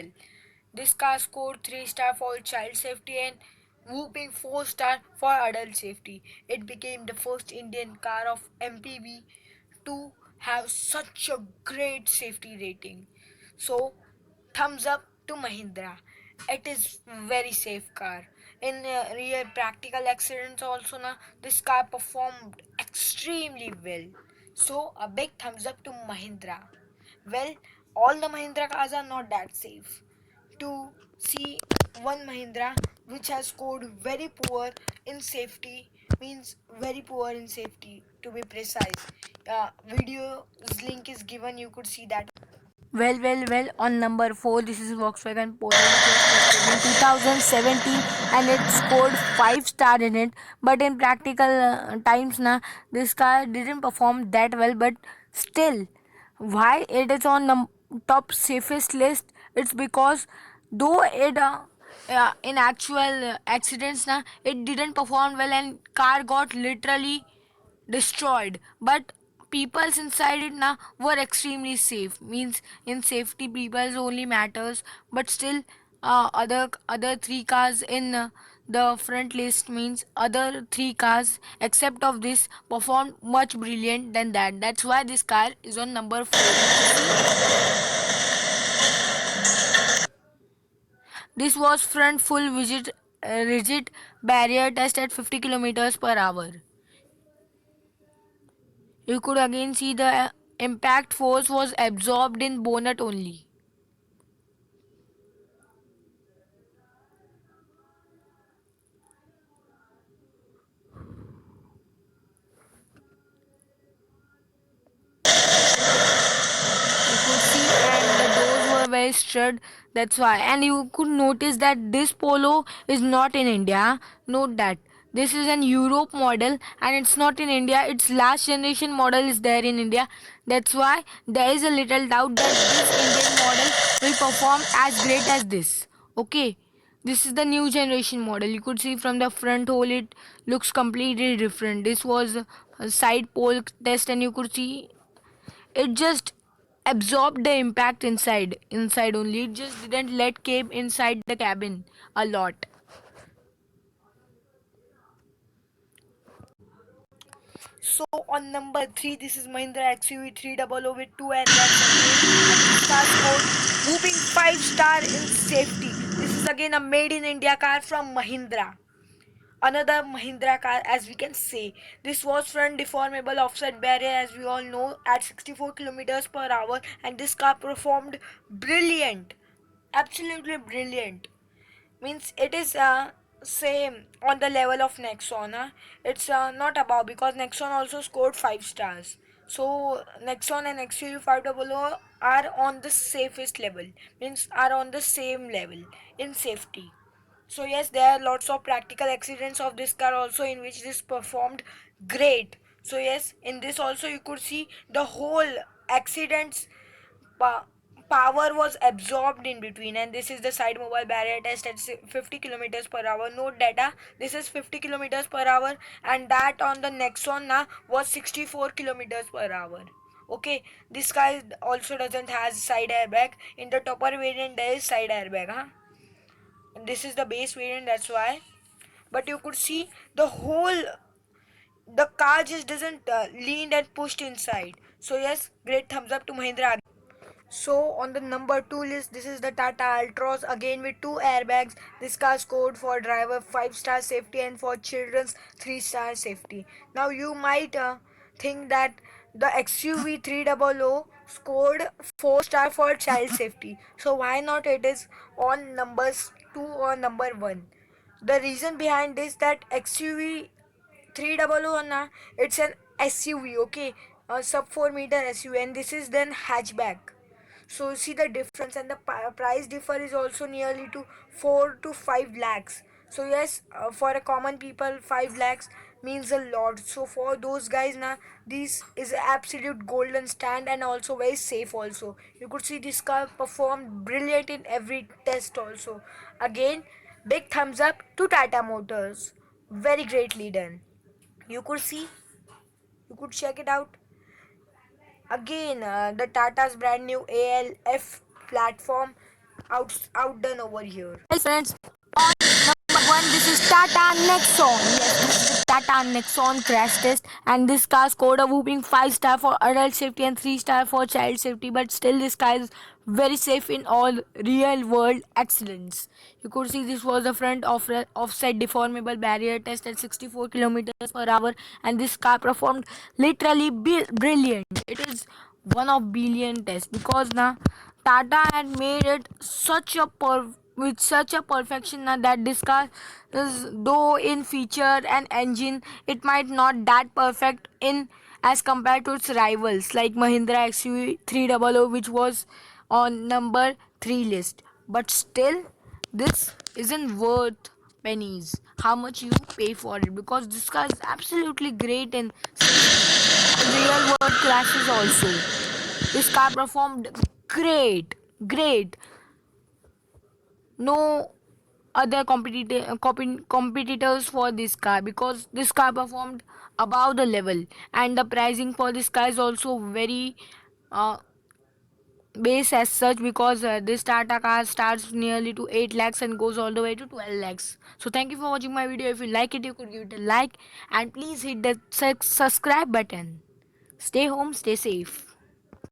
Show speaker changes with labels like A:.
A: well. This car scored 3 star for child safety and whooping 4 star for adult safety. It became the first Indian car of MPV to have such a great safety rating. So, thumbs up to Mahindra. It is very safe car. In real practical accidents also na, this car performed extremely well. So a big thumbs up to Mahindra. Well, all the Mahindra cars are not that safe. To see one Mahindra which has scored very poor in safety means very poor in safety to be precise. Video's link is given, you could see that. Well. On number 4, this is Volkswagen Polo, which was tested in 2017 and it scored 5 star in it. But in practical times, this car didn't perform that well. But still, why it is on top safest list? It's because though it in actual accidents, it didn't perform well and car got literally destroyed, but peoples inside it now were extremely safe. Means in safety people's only matters, but still other three cars in the front list means other three cars except of this performed much brilliant than that. That's why this car is on number 4. This was front full rigid barrier test at 50 kilometers per hour. You could again see the impact force was absorbed in bonnet only. You could see and the doors were very straight, that's why. And you could notice that this polo is not in India. Note that this is an Europe model and it's not in India. Its last generation model is there in India. That's why there is a little doubt that this Indian model will perform as great as this. Okay, this is the new generation model. You could see from the front hole it looks completely different. This was a side pole test and you could see it just absorbed the impact inside only. It just didn't let came inside the cabin a lot. So on number 3, this is Mahindra XUV 300 with 2 airbags again, and this car scored whooping 5 star in safety. This is again a made in India car from Mahindra. Another Mahindra car, as we can say. This was front deformable offset barrier, as we all know, at 64 kilometers per hour, and this car performed brilliant, absolutely brilliant. Means it is same on the level of Nexon. It's not above because Nexon also scored 5 stars. So Nexon and XUV 500 are on the safest level. Means are on the same level in safety. So yes, there are lots of practical accidents of this car also in which this performed great. So yes, in this also you could see the whole accidents pa- power was absorbed in between, and this is the side mobile barrier test at 50 kilometers per hour. Note data, this is 50 kilometers per hour and that on the Nexon was 64 kilometers per hour. Okay, this guy also doesn't has side airbag. In the topper variant there is side airbag, this is the base variant, that's why. But you could see the car just doesn't leaned and pushed inside. So yes, great thumbs up to Mahindra. So on the number 2 list, this is the Tata Altroz again with 2 airbags. This car scored for driver 5 star safety and for children's 3 star safety. Now you might think that the XUV 300 scored 4 star for child safety. So why not it is on numbers 2 or number 1? The reason behind this that XUV 300 na, it's an SUV, okay, a sub 4 meter SUV, and this is then hatchback. So see the difference, and the price differ is also nearly to 4 to 5 lakhs. So yes, for a common people 5 lakhs means a lot. So for those guys now, this is absolute golden stand and also very safe also. You could see this car performed brilliant in every test also. Again, big thumbs up to Tata Motors. Very greatly done. You could see, you could check it out. Again, the Tata's brand new ALF platform outdone over here.
B: Hey friends, on number one, this is Tata Nexon. Yes, this is the Tata Nexon crash test, and this car scored a whooping 5 star for adult safety and 3 star for child safety. But still, this car is very safe in all real world accidents. You could see this was the front offset deformable barrier test at 64 kilometers per hour, and this car performed literally brilliant. It is one of billion tests because now Tata had made it such a with such a perfection that this car is, though in feature and engine, it might not that perfect in as compared to its rivals like Mahindra XUV 300, which was on number 3 list. But still, this isn't worth pennies how much you pay for it, because this car is absolutely great in real world crashes also. This car performed great. No other competitors for this car, because this car performed above the level, and the pricing for this car is also very uh, base as such, because this Tata car starts nearly to 8 lakhs and goes all the way to 12 lakhs. So thank you for watching my video. If you like it, you could give it a like, and please hit the subscribe button. Stay home, stay safe.